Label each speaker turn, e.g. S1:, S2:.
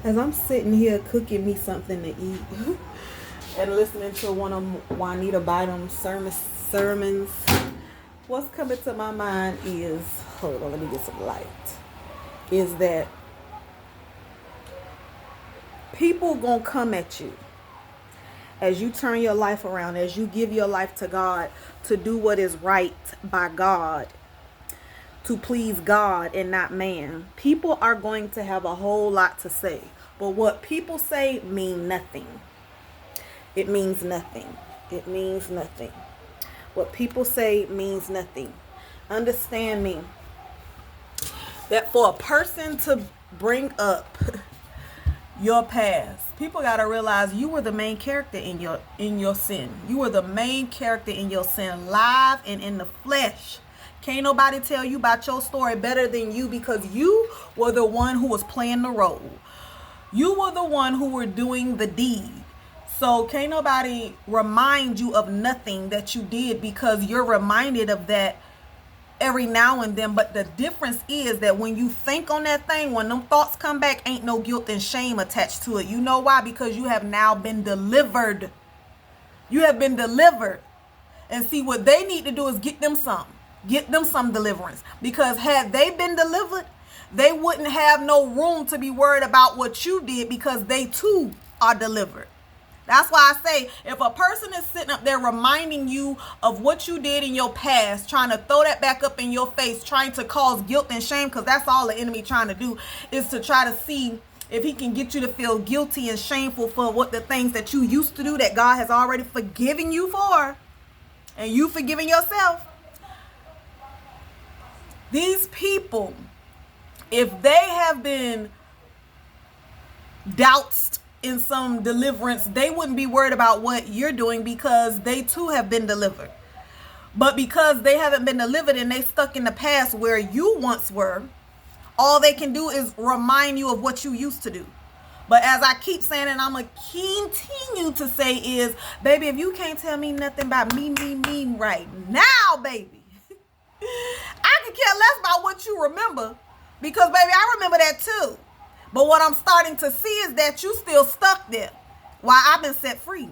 S1: As I'm sitting here cooking me something to eat and listening to one of Juanita Bynum's sermons, what's coming to my mind is, hold on, let me get some light, is that people gonna come at you as you turn your life around, as you give your life to God to do what is right by God, to please God and not man. People are going to have a whole lot to say, but what people say mean nothing. It means nothing. It means nothing. What people say means nothing. Understand me, that for a person to bring up your past, people got to realize you were the main character in your sin. You were the main character in your sin, live and in the flesh. Can't nobody tell you about your story better than you, because you were the one who was playing the role. You were the one who were doing the deed. So can't nobody remind you of nothing that you did, because you're reminded of that every now and then. But the difference is that when you think on that thing, when them thoughts come back, ain't no guilt and shame attached to it. You know why? Because you have now been delivered. You have been delivered. And see, what they need to do is get them some deliverance. Because had they been delivered, they wouldn't have no room to be worried about what you did, because they too are delivered. That's why I say, if a person is sitting up there reminding you of what you did in your past, trying to throw that back up in your face, trying to cause guilt and shame, because that's all the enemy trying to do, is to try to see if he can get you to feel guilty and shameful for what the things that you used to do that God has already forgiven you for, and you forgiving yourself. These people, if they have been doused in some deliverance, they wouldn't be worried about what you're doing, because they too have been delivered. But because they haven't been delivered and they stuck in the past where you once were, all they can do is remind you of what you used to do. But as I keep saying, and I'm going to continue to say, is, baby, if you can't tell me nothing about me right now, baby, I can care less about what you remember, because, baby, I remember that too. But what I'm starting to see is that you still stuck there while I've been set free.